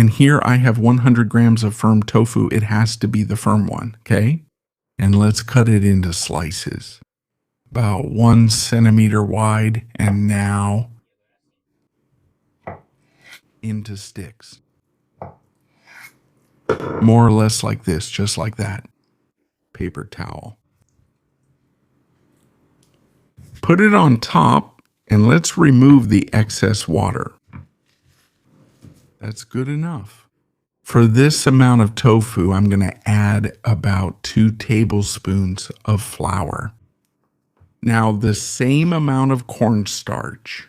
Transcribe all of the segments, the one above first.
And here I have 100 grams of firm tofu. It has to be the firm one, okay? And let's cut it into slices. About 1 centimeter wide, and now into sticks. More or less like this, just like that. Paper towel. Put it on top, and let's remove the excess water. That's good enough. For this amount of tofu, I'm going to add about 2 tablespoons of flour. Now the same amount of cornstarch,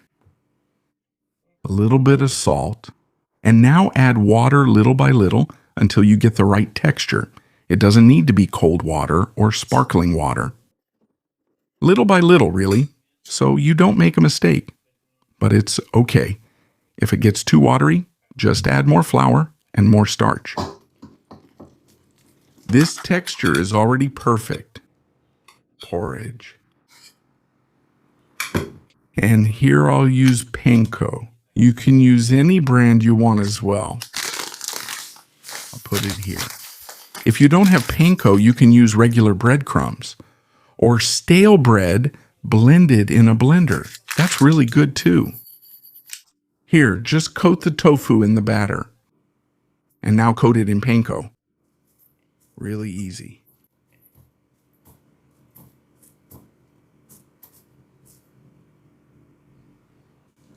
a little bit of salt, and now add water little by little until you get the right texture. It doesn't need to be cold water or sparkling water. Little by little, really, so you don't make a mistake. But it's okay. If it gets too watery, just add more flour and more starch. This texture is already perfect. Porridge. And here I'll use panko. You can use any brand you want as well. I'll put it here. If you don't have panko, you can use regular breadcrumbs or stale bread blended in a blender. That's really good too. Here, just coat the tofu in the batter. And now coat it in panko. Really easy.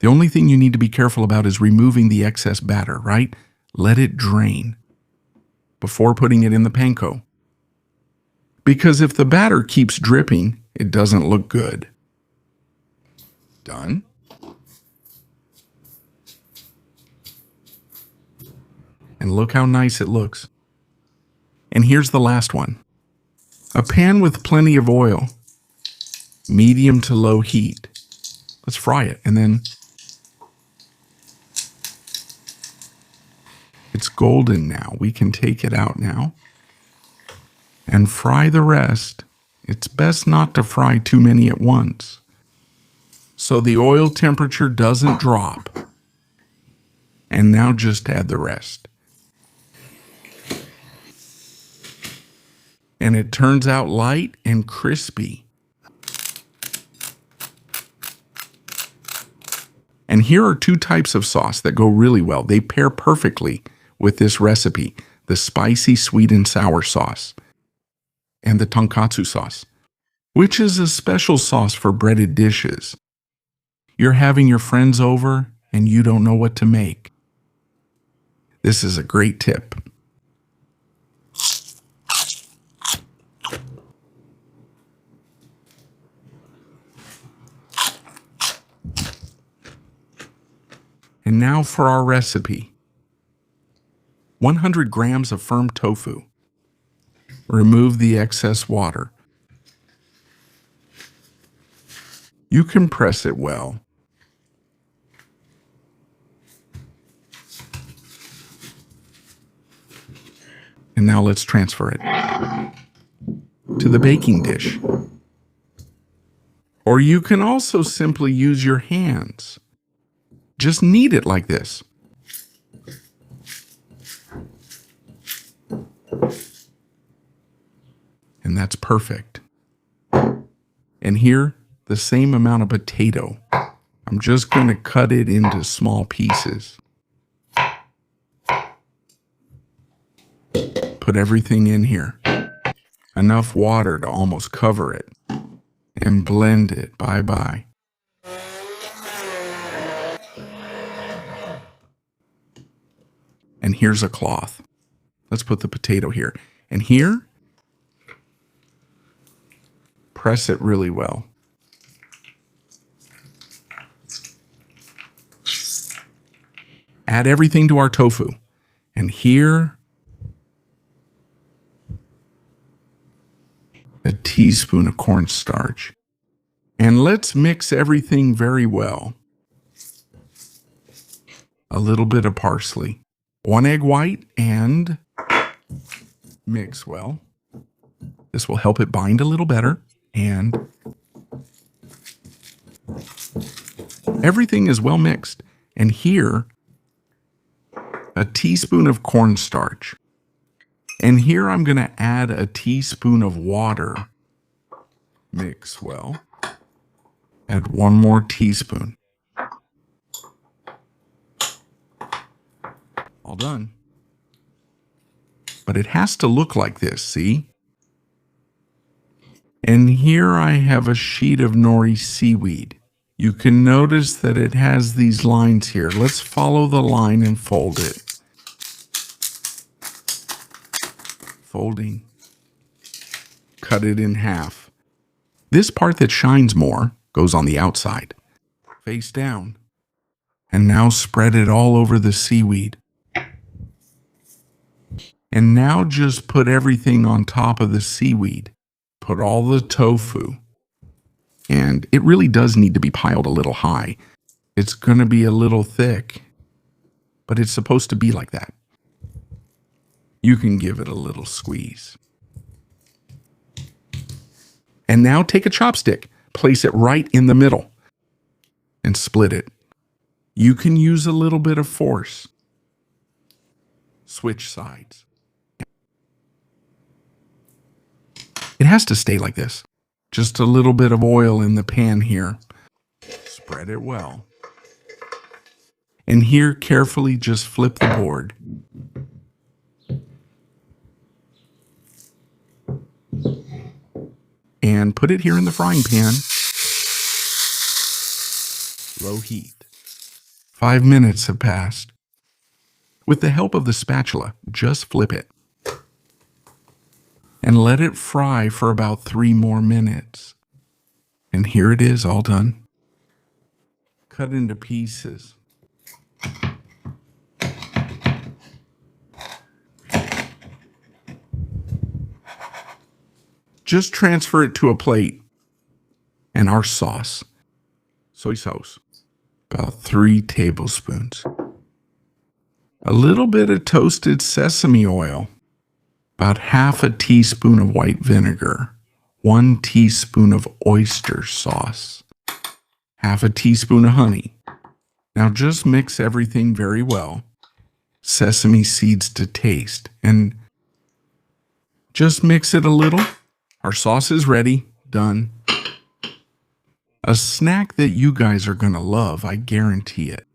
The only thing you need to be careful about is removing the excess batter, right? Let it drain before putting it in the panko. Because if the batter keeps dripping, it doesn't look good. Done. And look how nice it looks. And here's the last one. A pan with plenty of oil, medium to low heat. Let's fry it, and then it's golden now. We can take it out now and fry the rest. It's best not to fry too many at once, so the oil temperature doesn't drop. And now just add the rest. And it turns out light and crispy. And here are 2 types of sauce that go really well. They pair perfectly with this recipe: the spicy sweet and sour sauce and the tonkatsu sauce, which is a special sauce for breaded dishes. You're having your friends over and you don't know what to make. This is a great tip. And now for our recipe. 100 grams of firm tofu. Remove the excess water. You can press it well. And now let's transfer it to the baking dish. Or you can also simply use your hands. Just knead it like this. And that's perfect. And here, the same amount of potato. I'm just going to cut it into small pieces. Put everything in here. Enough water to almost cover it. And blend it. Bye-bye. And here's a cloth. Let's put the potato here. And here, press it really well. Add everything to our tofu. And here, a teaspoon of cornstarch. And let's mix everything very well. A little bit of parsley. 1 egg white, and mix well. This will help it bind a little better. And everything is well mixed. And here, a teaspoon of cornstarch. And here I'm going to add a teaspoon of water. Mix well. Add 1 more teaspoon. All done. But it has to look like this, see? And here I have a sheet of nori seaweed. You can notice that it has these lines here. Let's follow the line and fold it. Folding. Cut it in half. This part that shines more goes on the outside. Face down. And now spread it all over the seaweed. And now just put everything on top of the seaweed. Put all the tofu. And it really does need to be piled a little high. It's going to be a little thick, but it's supposed to be like that. You can give it a little squeeze. And now take a chopstick, place it right in the middle, and split it. You can use a little bit of force. Switch sides. It has to stay like this. Just a little bit of oil in the pan here. Spread it well. And here, carefully just flip the board. And put it here in the frying pan. Low heat. 5 minutes have passed. With the help of the spatula, just flip it. And let it fry for about 3 more minutes. And here it is, all done. Cut into pieces. Just transfer it to a plate. And our sauce. Soy sauce. About 3 tablespoons. A little bit of toasted sesame oil. About half a teaspoon of white vinegar. 1 teaspoon of oyster sauce. Half a teaspoon of honey. Now just mix everything very well. Sesame seeds to taste. And just mix it a little. Our sauce is ready. Done. A snack that you guys are going to love, I guarantee it.